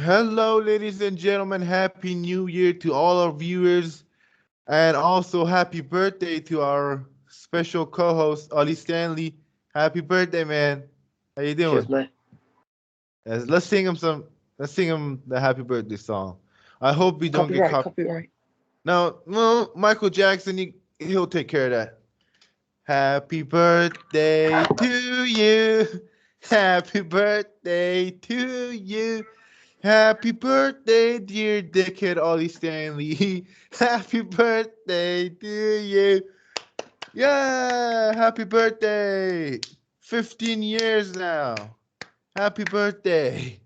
Hello, ladies and gentlemen. Happy New Year to all our viewers, and also happy birthday to our special co-host Ollie Stanley. Happy birthday, man! How you Cheers, doing? mate. Let's sing him some. Let's sing him the happy birthday song. I hope we don't get Copyright, caught. copyright. No, no, Michael Jackson. He'll take care of that. Happy birthday to you. Happy birthday to you. Happy birthday, dear dickhead Ollie Stanley. Happy birthday to you. Yeah, happy birthday. 15 years now. Happy birthday.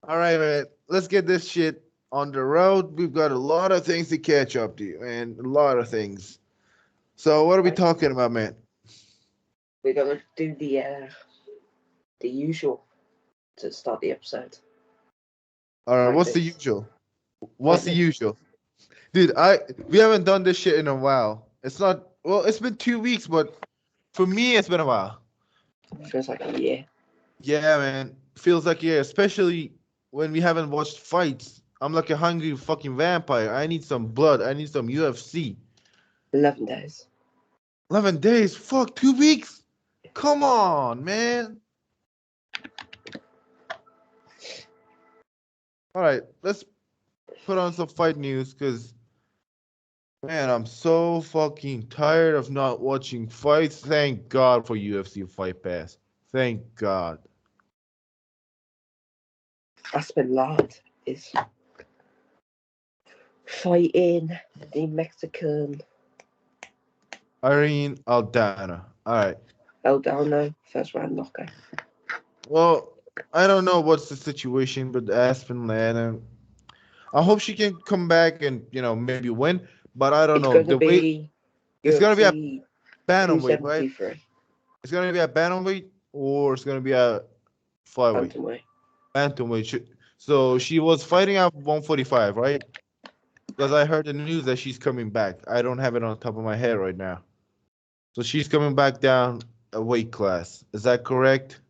All right, man. Let's get this shit on the road. We've got a lot of things to catch up to, man. A lot of things. So, what are we Right. talking about, man? We're gonna do the usual to start the episode. All right, Like what's the this. usual? What's Like the this. usual? Dude, we haven't done this shit in a while. It's not well, it's been 2 weeks, but for me it's been a while. Feels like a year. Yeah, man. Feels like yeah, especially when we haven't watched fights. I'm like a hungry fucking vampire. I need some blood. I need some UFC. 11 days. 11 days. Fuck, 2 weeks. Come on, man. All right, let's put on some fight news because man, I'm so fucking tired of not watching fights. Thank God for UFC Fight Pass. Thank God. Aspen Lard is fighting the Mexican Irene Aldana. All right. Eldano first round knockout. Well, I don't know what's the situation with Aspen Lana. I hope she can come back and maybe win. But I don't It's know gonna the weight. be It's gonna be a UFC bantamweight, right? 273 It's gonna be a bantamweight or it's gonna be a flyweight, bantamweight. bantamweight. So she was fighting at 145, right? Because I heard the news that she's coming back. I don't have it on top of my head right now. So she's coming back down a weight class. Is that correct?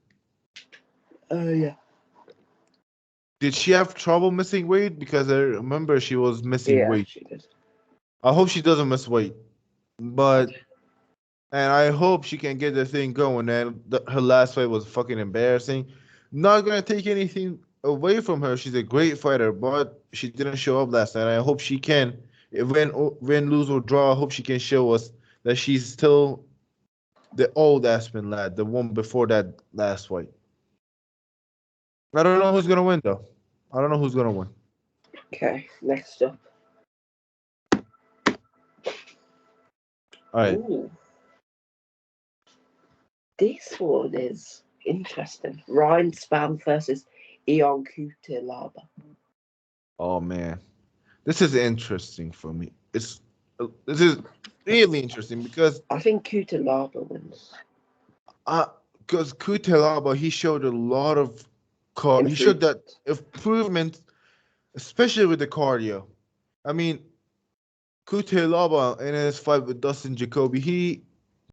Oh yeah. Did she have trouble missing weight? Because I remember she was missing Yeah, weight. she did. I hope she doesn't miss weight. I But do. and I hope she can get the thing going. And her last fight was fucking embarrassing. Not gonna take anything away from her. She's a great fighter, but she didn't show up last night. I hope she can. Win, lose or draw. I hope she can show us that she's still the old Aspen lad, the one before that last fight. I don't know who's gonna win though. I don't know who's gonna win. Okay, next up. All right. Ooh. This one is interesting. Ryan Spann versus Ion Cutelaba. Oh man, this is interesting for me. This is really interesting because I think Cutelaba wins. uh because Kutelaba he showed a lot of he showed that Improvement. improvement, especially with the cardio. I mean, Kutelaba in his fight with Dustin Jacoby, he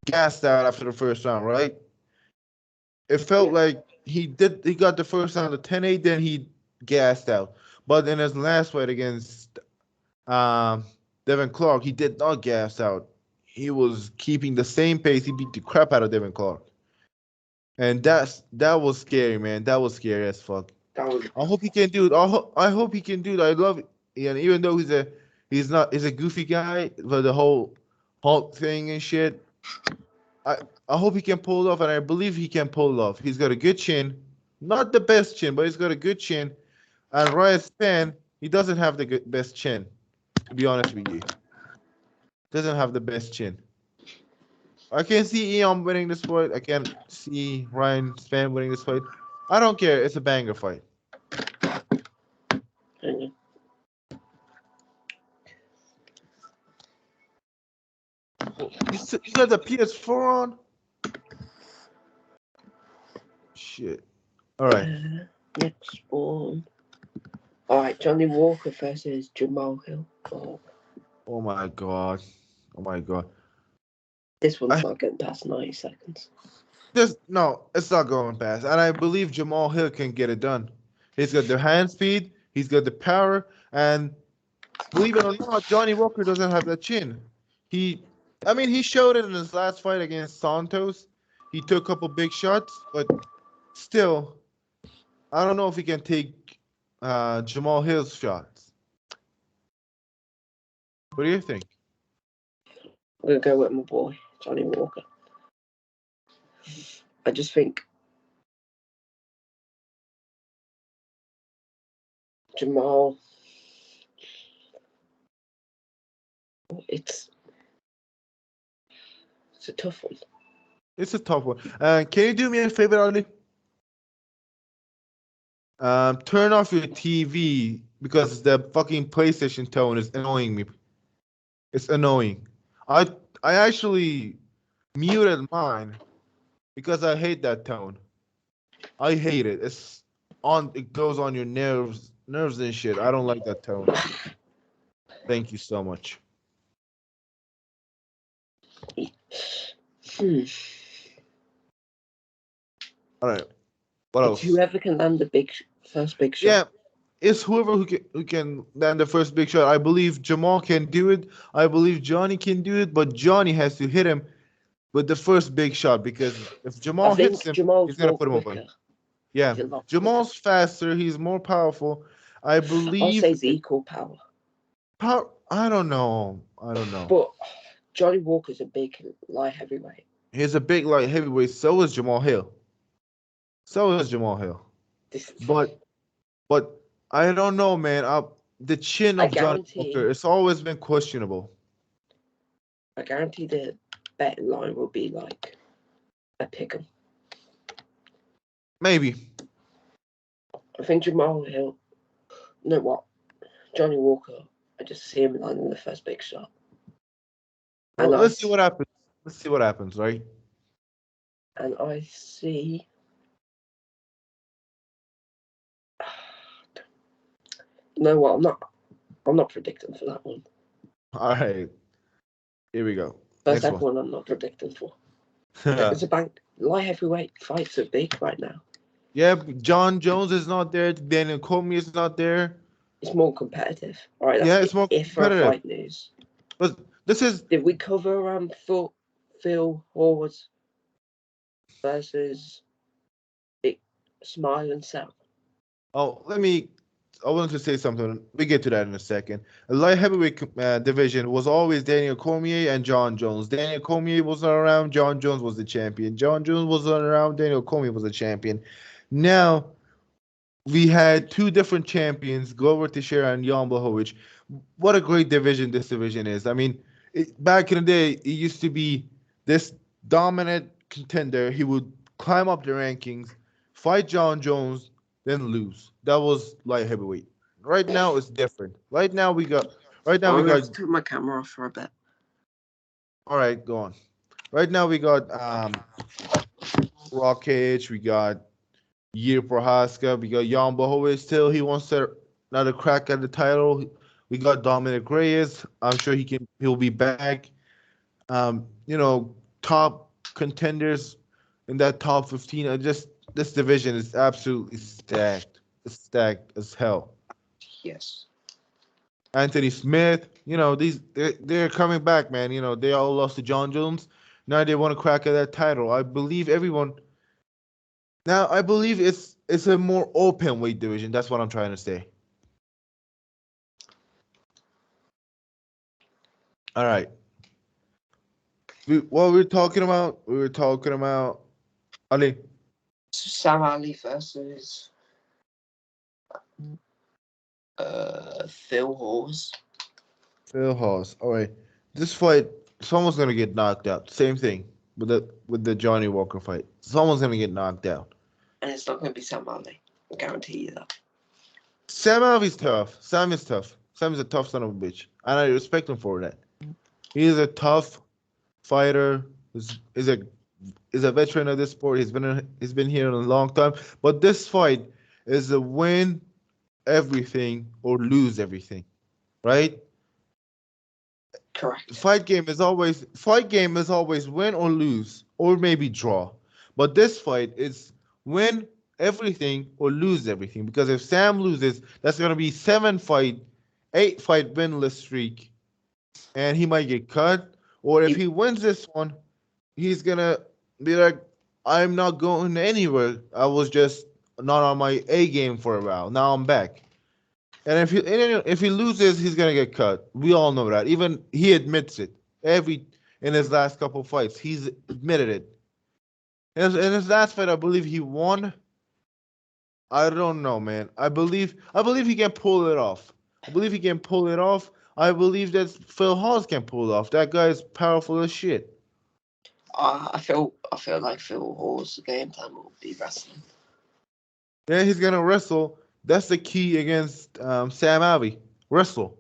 gassed out after the first round, right? It felt Yeah. like he got the first round of 10-8, then he gassed out. But in his last fight against um Devin Clark, he did not gas out. He was keeping the same pace. He beat the crap out of Devin Clark. And that was scary, man. That was scary as fuck. That was I hope he can do it. I hope he can do it. I love it. And even though he's a goofy guy for the whole Hulk thing and shit. I I hope he can pull it off, and I believe he can pull it off. He's got a good chin, not the best chin, but he's got a good chin. And Ryan Span, he doesn't have the best chin, to be honest with you. Doesn't have the best chin. I can see Eon winning this fight. I can see Ryan Span winning this fight. I don't care. It's a banger fight. hang on. Oh, you got the PS4 on? Shit. All right. Next one. Alright, Johnny Walker versus Jamal Hill. Oh, Oh my god. Oh my god. this one's I not getting past 90 seconds. There's no, it's not going past. And I believe Jamal Hill can get it done. He's got the hand speed. He's got the power. And believe it or not, Johnny Walker doesn't have that chin. He showed it in his last fight against Santos. He took a couple big shots, but still, I don't know if he can take Jamal Hill's shots. What do you think? I'm going to go with my boy, Johnny Walker. I just think Jamal, it's a tough one. It's a tough one. Can you do me a favor, Ali? Turn off your TV because the fucking PlayStation tone is annoying me. It's annoying. I actually muted mine because I hate that tone. I hate it. It goes on your nerves and shit. I don't like that tone. Thank you so much. All right. What else? Whoever can land the first big shot. Yeah, it's whoever who can land the first big shot. I believe Jamal can do it. I believe Johnny can do it, but Johnny has to hit him with the first big shot because if Jamal hits him, he's gonna put him away. Yeah, Jamal's faster. He's more powerful. I believe. I'll say it's equal power. I don't know. But Johnny Walker's a big light heavyweight. He's a big light heavyweight. So is Jamal Hill. But I don't know, man. The chin of Johnny Walker, it's always been questionable. I guarantee the betting line will be like a pick'em. Maybe. I think Jamal Hill. You know what? Johnny Walker. I just see him landing the first big shot. Well, let's see what happens. Right? And I see. You know what? I'm not predicting for that one. All right. Here we go. That's that one I'm not predicting for. It's a light heavyweight fights are big right now. Yeah, John Jones is not there. Daniel Cormier is not there. It's more competitive. All right. It's more competitive. Fight news. But this is. Did we cover Phil Horde versus Smile and Sal? Oh, I wanted to say something. We get to that in a second. The light heavyweight division was always Daniel Cormier and John Jones. Daniel Cormier wasn't around. John Jones was the champion. John Jones wasn't around. Daniel Cormier was the champion. Now, we had two different champions, Glover Teixeira and Jan Blachowicz. What a great division this division is. I mean, back in the day, it used to be this dominant contender. He would climb up the rankings, fight John Jones, then lose. That was light heavyweight. Right now it's different. Right now we got. I'm gonna turn my camera off for a bit. All right, go on. Right now we got Rock Cage. We got Jiri Prochazka. We got Jan Blachowicz still. He wants another crack at the title. We got Dominic Reyes. I'm sure he'll be back. Top contenders in that top 15. This division is absolutely stacked. It's stacked as hell. Yes. Anthony Smith, they're coming back, man. They all lost to John Jones. Now they want to crack at that title. I believe everyone. Now I believe it's a more open weight division. That's what I'm trying to say. All right. What we were talking about? We were talking about Ali. Sam Ali versus Phil Hawes. Phil Hawes. All right. This fight, someone's gonna get knocked out. Same thing with the Johnny Walker fight. Someone's gonna get knocked out. And it's not gonna be Sam Ali. I guarantee you that. Sam Ali's tough. Sam is tough. Sam is a tough son of a bitch, and I respect him for that. He is a tough fighter. Is a veteran of this sport. He's been here in a long time. But this fight is a win everything or lose everything, right? Correct. Fight game is always win or lose or maybe draw. But this fight is win everything or lose everything. Because if Sam loses, that's gonna be 8 fight winless streak, and he might get cut. Or if he wins this one, he's gonna be like, I'm not going anywhere. I was just not on my A game for a while. Now I'm back. And if he loses, he's gonna get cut. We all know that. Even he admits it. In his last couple fights, he's admitted it. In his last fight, I believe he won. I don't know, man. I believe he can pull it off. I believe he can pull it off. I believe that Phil Halls can pull it off. That guy is powerful as shit. I feel like Phil Hall's game plan will be wrestling. Yeah, he's gonna wrestle. That's the key against Sam Alvey. Wrestle.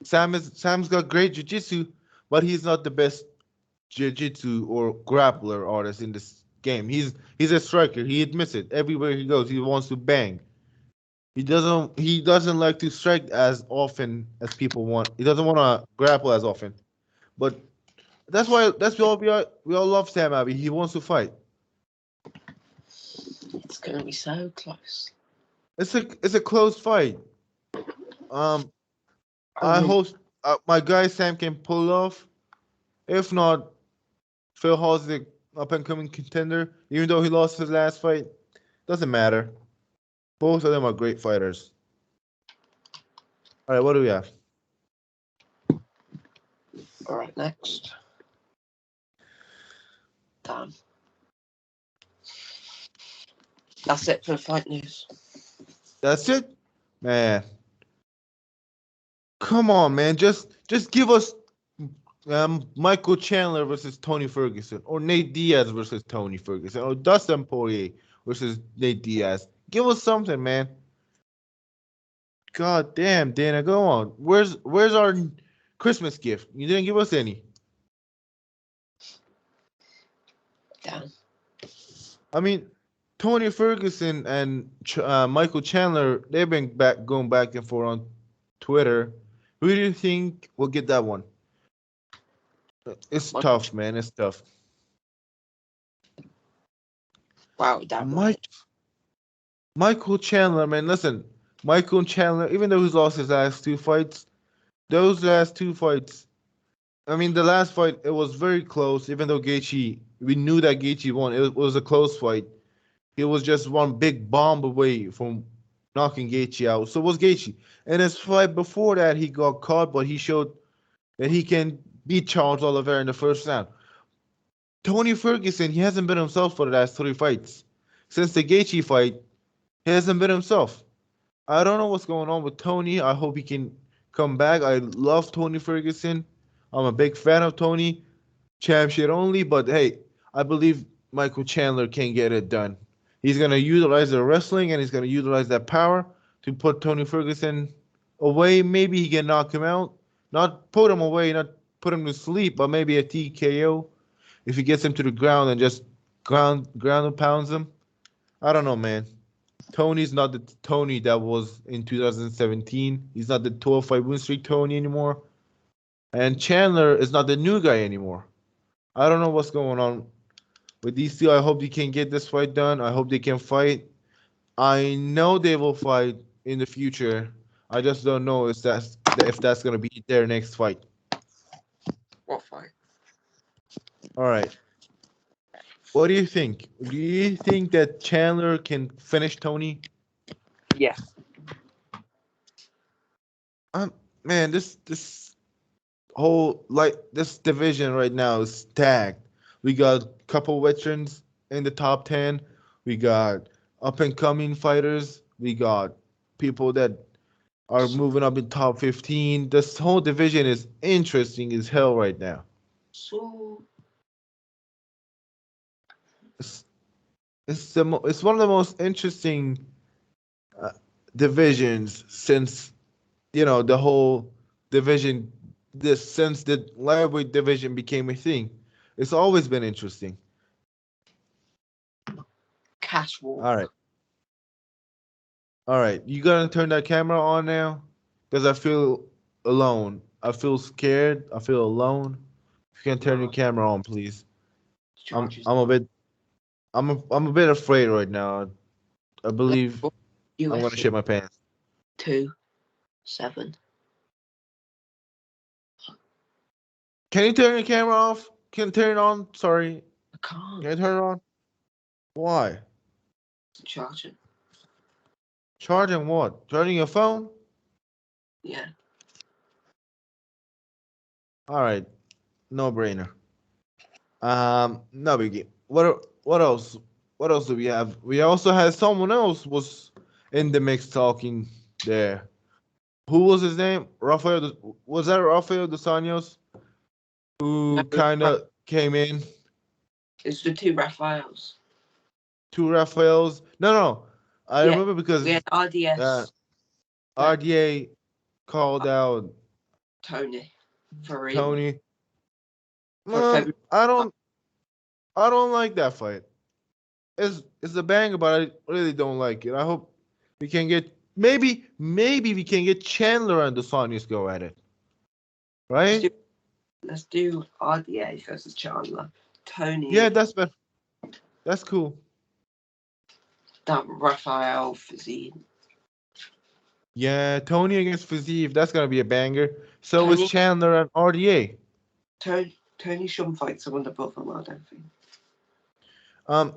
Sam's got great jiu-jitsu, but he's not the best jiu-jitsu or grappler artist in this game. He's a striker. He admits it. Everywhere he goes, he wants to bang. He doesn't like to strike as often as people want. He doesn't want to grapple as often. But that's why we all love Sam Alvey. He wants to fight. It's gonna be so close. It's a close fight. I hope my guy Sam can pull it off. If not, Phil Hall's the up and coming contender. Even though he lost his last fight, doesn't matter. Both of them are great fighters. All right, what do we have? All right, next. Damn. That's it for fight news. That's it, man. Come on, man. Just give us Michael Chandler versus Tony Ferguson, or Nate Diaz versus Tony Ferguson, or Dustin Poirier versus Nate Diaz. Give us something, man. God damn, Dana, go on. Where's our Christmas gift? You didn't give us any. Damn. I mean, Tony Ferguson and Michael Chandler, they've been going back and forth on Twitter. Who do you think will get that one? It's tough, man. It's tough. Wow, that Michael Chandler, man. Listen, Michael Chandler, even though he's lost his last 2 fights, those last 2 fights, I mean, the last fight, it was very close, even though we knew that Gaethje won. It was a close fight. He was just one big bomb away from knocking Gaethje out. So was Gaethje. In his fight before that, he got caught, but he showed that he can beat Charles Oliveira in the first round. Tony Ferguson, he hasn't been himself for the last 3 fights. Since the Gaethje fight, he hasn't been himself. I don't know what's going on with Tony. I hope he can come back. I love Tony Ferguson. I'm a big fan of Tony. Champ shit only, but hey, I believe Michael Chandler can get it done. He's going to utilize the wrestling, and he's going to utilize that power to put Tony Ferguson away. Maybe he can knock him out. Not put him away, not put him to sleep, but maybe a TKO. If he gets him to the ground and just ground and pounds him. I don't know, man. Tony's not the Tony that was in 2017. He's not the 12-fight win streak Tony anymore. And Chandler is not the new guy anymore. I don't know what's going on with these two. I hope they can get this fight done. I hope they can fight. I know they will fight in the future. I just don't know if that's going to be their next fight. What fight? All right. What do you think? Do you think that Chandler can finish Tony? Yes. Man, this whole this division right now is stacked. We got a couple veterans in the top 10. We got up and coming fighters. We got people that are moving up in top 15. This whole division is interesting as hell right now. So it's one of the most interesting divisions since the whole division since the lightweight division became a thing. It's always been interesting. Cash War. All right. You gotta turn that camera on now, because I feel alone. I feel scared. I feel alone. If you can turn your camera on, please. I'm a bit afraid right now. I believe I'm gonna UFC shit my pants. 2-7. Can you turn your camera off? Can you turn it on? Sorry. I can't Can you turn it on? Why? charge it. Charging what? Charging your phone? Yeah. All right. No brainer. No biggie. What else? What else do we have? We also had someone else was in the mix talking there. Who was his name? Was that Rafael dos Anjos? No, Who kind of came in? it's the 2 Raphaels. Two Rafaels? No. I Yeah, remember because we had RDS, RDA called out Tony, for real. Tony. For February. I don't like that fight. It's a banger, but I really don't like it. I hope we can get maybe we can get Chandler and the Sonyas go at it. Right? Let's do RDA versus Chandler. Tony. Yeah, that's better. That's cool. That Raphael Fizine. Yeah, Tony against Fiziev, that's gonna be a banger. So Tony- is Chandler and RDA. Tony shouldn't fight someone above him, I don't think.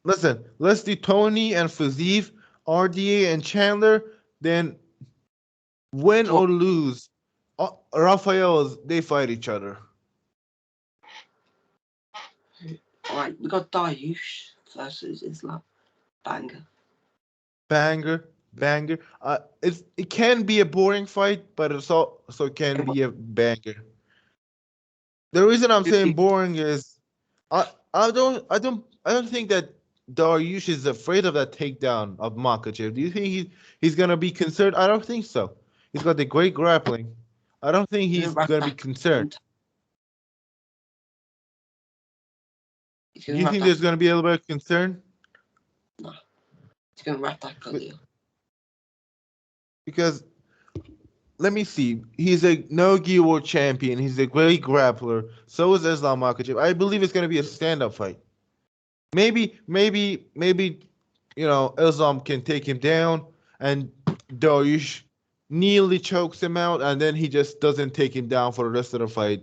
Listen, let's do Tony and Fiziev, RDA and Chandler. Then win or lose, Raphael's they fight each other. Alright, we got Dariush versus Islam. Banger. Banger. It can be a boring fight, but it's also can be a banger. The reason I'm saying boring is I don't think that Dariush is afraid of that takedown of Makhachev. Do you think he's gonna be concerned? I don't think so. He's got the great grappling. I don't think he's gonna be concerned. Do you think there's gonna be a little bit of concern? No. He's gonna wrap that Khalil. Because let me see. He's a no-gi world champion. He's a great grappler. So is Islam Makhachev. I believe it's gonna be a stand-up fight. Maybe, Islam can take him down, and Dariush nearly chokes him out, and then he just doesn't take him down for the rest of the fight.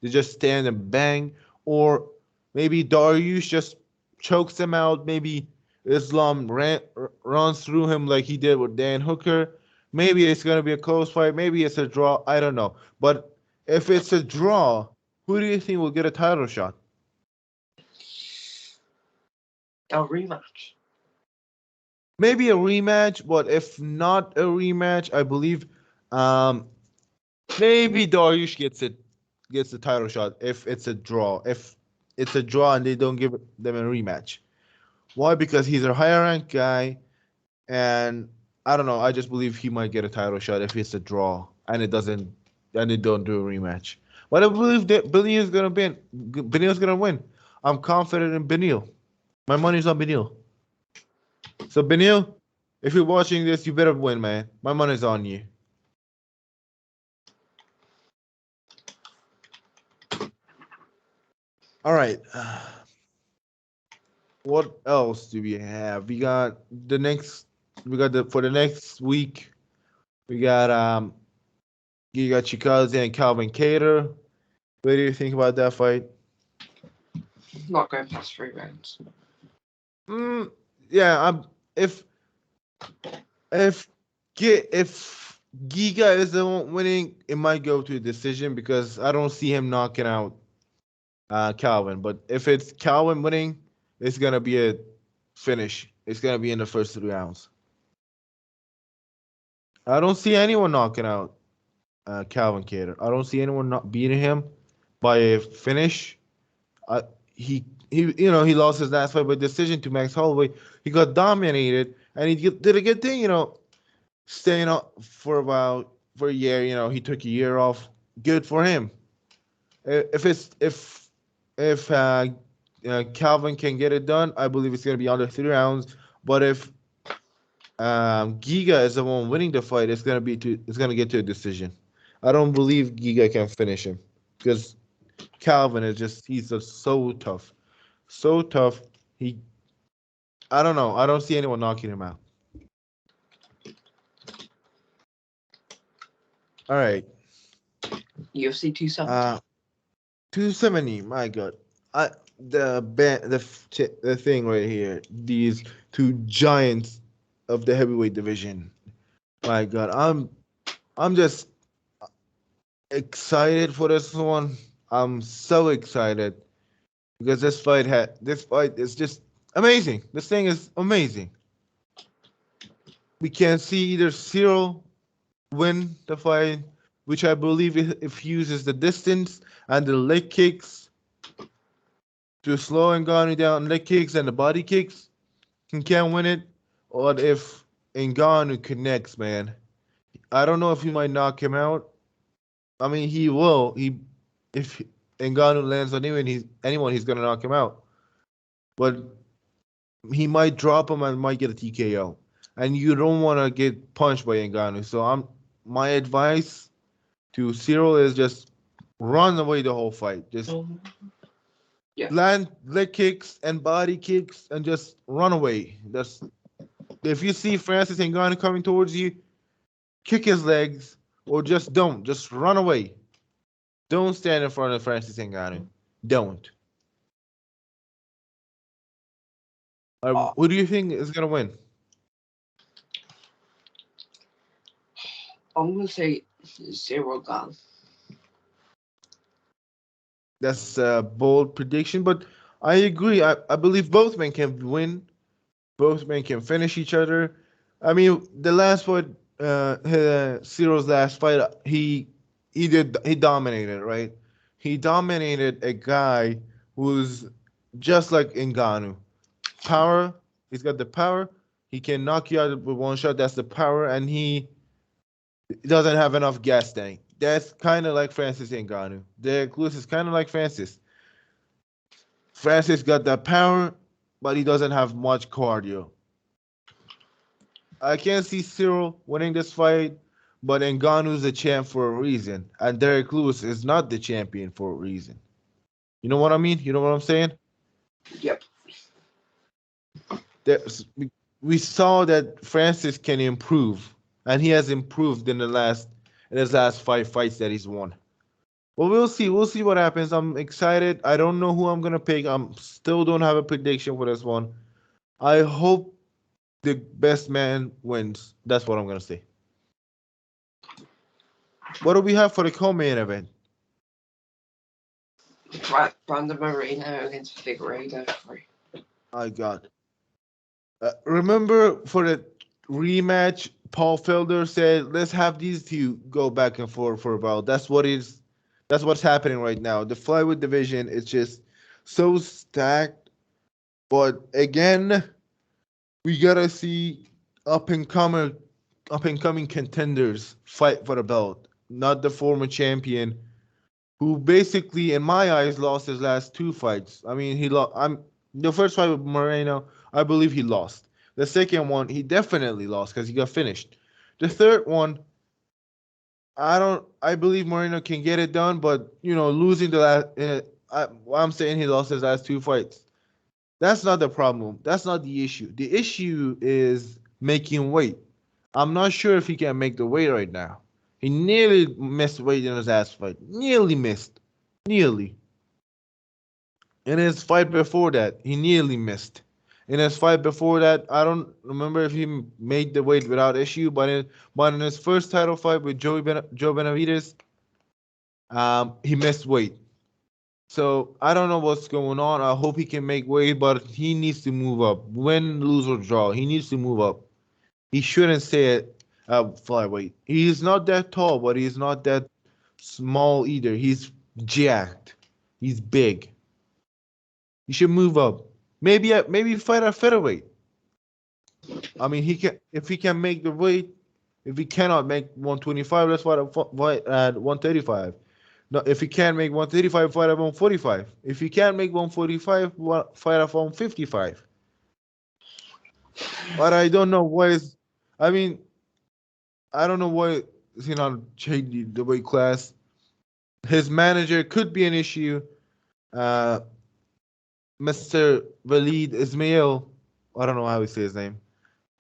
They just stand and bang, or maybe Dariush just chokes him out. Maybe Islam runs through him like he did with Dan Hooker. Maybe it's gonna be a close fight. Maybe it's a draw. I don't know. But if it's a draw, who do you think will get a title shot? A rematch. Maybe a rematch, but if not a rematch, I believe maybe Dariush gets the title shot if it's a draw. If it's a draw and they don't give them a rematch. Why? Because he's a higher ranked guy, and I don't know. I just believe he might get a title shot if it's a draw and they don't do a rematch. But I believe that Beneil's gonna win. Beneil's gonna win. I'm confident in Beneil. My money's on Beneil. So Beneil, if you're watching this, you better win, man. My money's on you. All right. What else do we have? We got for the next week. We got Giga Chikadze and Calvin Kattar. What do you think about that fight? Not going past 3 rounds. Yeah, if Giga is the one winning, it might go to a decision because I don't see him knocking out Calvin. But if it's Calvin winning, it's gonna be a finish. It's gonna be in the first 3 rounds. I don't see anyone knocking out Calvin Kattar. I don't see anyone not beating him by a finish. He lost his last fight by decision to Max Holloway. He got dominated, and he did a good thing, staying up for a year. He took a year off. Good for him. If Calvin can get it done, I believe it's gonna be under 3 rounds. But if Giga is the one winning the fight, it's gonna get to a decision. I don't believe Giga can finish him because Calvin he's just so tough. So tough. I don't know. I don't see anyone knocking him out. All right. UFC 270. 270. My God. The thing right here. These two giants of the heavyweight division. My God. I'm just excited for this one. I'm so excited because this fight is just amazing. This thing is amazing. We can see either Cyril win the fight, which I believe if he uses the distance and the leg kicks to slow Ngannou down, leg kicks and the body kicks, he can win it. Or if Ngannou connects, man, I don't know if he might knock him out. I mean, he will. If Ngannou lands on anyone, he's gonna knock him out. But he might drop him and might get a TKO. And you don't want to get punched by Ngannou. So my advice to Cyril is just run away the whole fight. Just Yeah. land leg kicks and body kicks and just run away. That's if you see Francis Ngannou coming towards you, kick his legs or just don't. Just run away. Don't stand in front of Francis Ngannou. Don't. Who do you think is gonna win? I'm gonna say Cyril Gane. That's a bold prediction, but I agree. I believe both men can win. Both men can finish each other. I mean, the last fight, Cyril's last fight, he dominated, right? He dominated a guy who's just like Ngannou. Power. He's got the power. He can knock you out with one shot. That's the power, and he doesn't have enough gas tank. That's kind of like Francis Ngannou. Derek Lewis is kind of like Francis. Francis got that power, but he doesn't have much cardio. I can't see Cyril winning this fight, but Ngannou's the champ for a reason, and Derek Lewis is not the champion for a reason. You know what I mean? You know what I'm saying? Yep. We saw that Francis can improve, and he has improved in his last 5 fights that he's won. Well, we'll see. We'll see what happens. I'm excited. I don't know who I'm gonna pick. I'm still don't have a prediction for this one. I hope the best man wins. That's what I'm gonna say. What do we have for the co-main event? Brandon Moreno against Figueiredo. I got. Remember for the rematch, Paul Felder said, "Let's have these two go back and forth for a while." That's what's happening right now. The flyweight division is just so stacked. But again, we gotta see up and coming contenders fight for the belt, not the former champion who basically, in my eyes, lost his last 2 fights. I mean, he lost. I'm the first fight with Moreno. I believe he lost. The second one, he definitely lost because he got finished. The third one, I don't. I believe Moreno can get it done, but losing the last. I'm saying he lost his last 2 fights. That's not the problem. That's not the issue. The issue is making weight. I'm not sure if he can make the weight right now. He nearly missed weight in his last fight. Nearly missed. Nearly. In his fight before that, he nearly missed. In his fight before that, I don't remember if he made the weight without issue, but in his first title fight with Joe Benavidez, he missed weight. So I don't know what's going on. I hope he can make weight, but he needs to move up. Win, lose, or draw, he needs to move up. He shouldn't stay at flyweight. He's not that tall, but he's not that small either. He's jacked. He's big. He should move up. Maybe fight at featherweight. I mean, if he can make the weight. If he cannot make 125, let's fight at 135. No, if he can't make 135, fight at 145. If he can't make 145, fight at 155. But I don't know why I mean, I don't know why he's not changing the weight class. His manager could be an issue. Mr. Walid Ismail, I don't know how he say his name.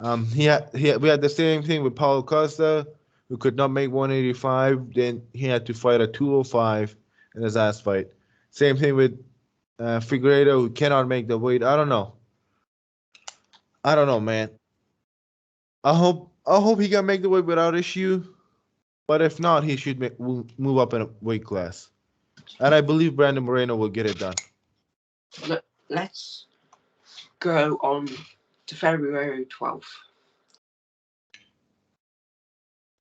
We had the same thing with Paulo Costa, who could not make 185. Then he had to fight at 205 in his last fight. Same thing with Figueiredo, who cannot make the weight. I don't know. I don't know, man. I hope he can make the weight without issue. But if not, he should move up in a weight class. And I believe Brandon Moreno will get it done. Let's go on to February 12th.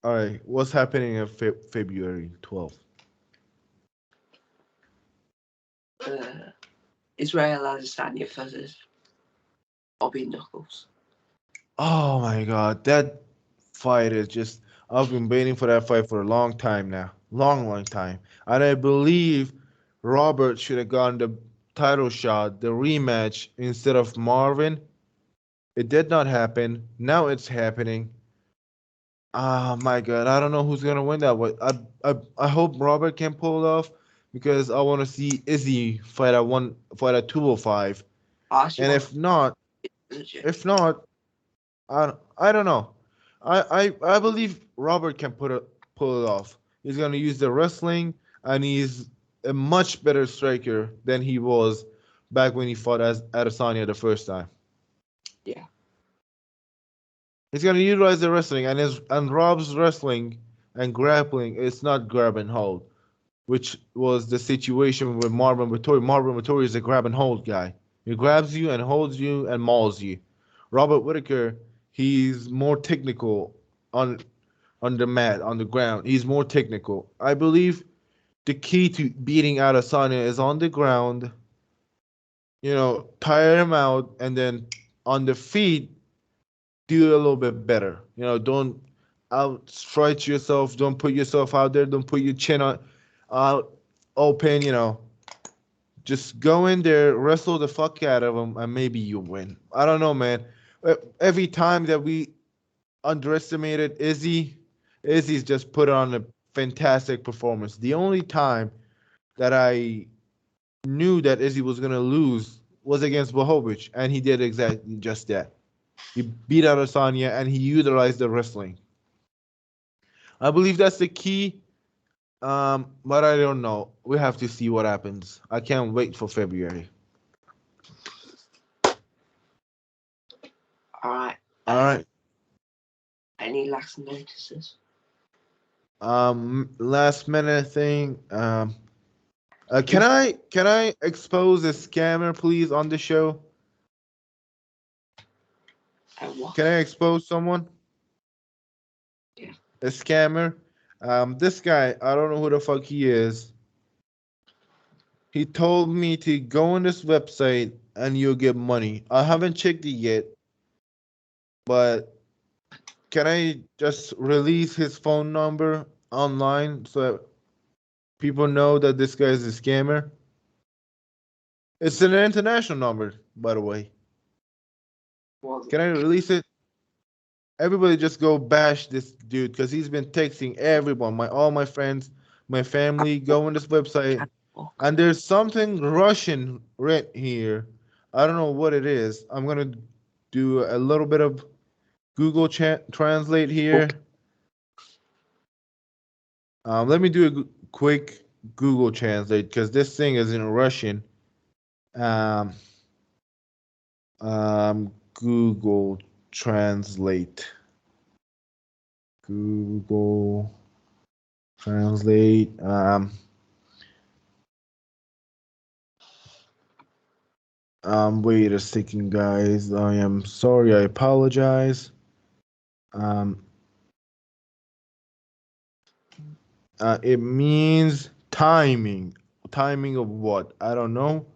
All right, what's happening in February 12th? Israel Adesanya versus Bobby Knuckles. Oh my God, that fight is just. I've been waiting for that fight for a long time now. Long time. And I believe Robert should have gotten the title shot, the rematch, instead of Marvin. It did not happen. Now it's happening. Oh my God, I don't know who's gonna win that one. I hope Robert can pull it off because I want to see Izzy fight at 205. And if not, I don't know. I believe Robert can pull it off. He's gonna use the wrestling, and he's a much better striker than he was back when he fought as Adesanya the first time. Yeah. He's gonna utilize the wrestling, and Rob's wrestling and grappling is not grab and hold, which was the situation with Marvin Vettori. Marvin Vettori is a grab and hold guy. He grabs you and holds you and mauls you. Robert Whitaker, he's more technical on the mat, on the ground. He's more technical. I believe the key to beating Adesanya is on the ground. Tire him out, and then on the feet, do a little bit better. Don't outstretch yourself. Don't put yourself out there. Don't put your chin out open. Just go in there, wrestle the fuck out of him, and maybe you win. I don't know, man. Every time that we underestimated Izzy's just put on a fantastic performance. The only time that I knew that Izzy was gonna lose was against Blachowicz, and he did exactly just that. He beat Adesanya and he utilized the wrestling. I believe that's the key, but I don't know. We have to see what happens. I can't wait for February. All right. Any last notices? Last minute thing. Can I expose a scammer, please, on the show? What? Can I expose someone? Yeah. A scammer. This guy, I don't know who the fuck he is. He told me to go on this website and you'll get money. I haven't checked it yet, but can I just release his phone number online so that people know that this guy is a scammer? It's an international number, by the way. Can I release it? Everybody just go bash this dude because he's been texting everyone, all my friends, my family. Go on this website, and there's something Russian written here. I don't know what it is. I'm gonna do a little bit of Google Translate here. Let me do a quick Google Translate because this thing is in Russian. Google Translate. Google Translate. Wait a second, guys. I am sorry. I apologize. It means timing. Timing of what? I don't know.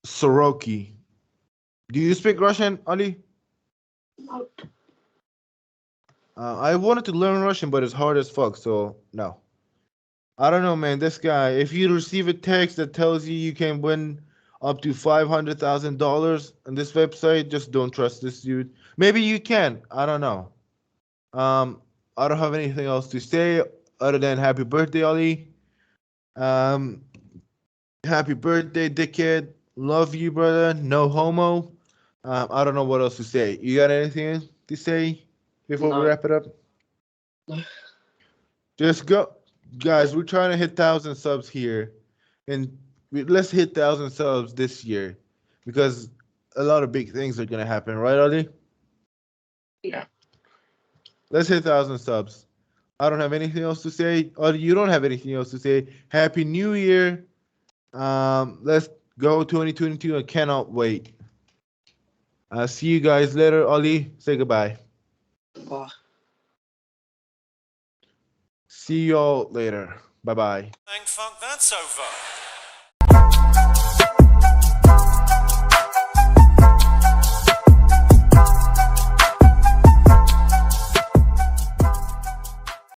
Soroki. Do you speak Russian, Ali? No. I wanted to learn Russian, but it's hard as fuck, so no. I don't know, man. This guy, if you receive a text that tells you can win up to $500,000 on this website, just don't trust this dude. Maybe you can. I don't know. I don't have anything else to say other than happy birthday, Ali. Happy birthday, dickhead. Love you, brother. No homo. I don't know what else to say. You got anything to say before we No. wrap it up? No. Just go, guys. We're trying to hit 1,000 subs here, and let's hit 1,000 subs this year because a lot of big things are gonna happen, right, Ollie? Yeah. Let's hit 1,000 subs. I don't have anything else to say. Ollie, you don't have anything else to say. Happy New Year. Let's go 2022. I cannot wait. See you guys later. Ollie, say goodbye. Bye. See y'all later. Bye bye. Funk, that's over.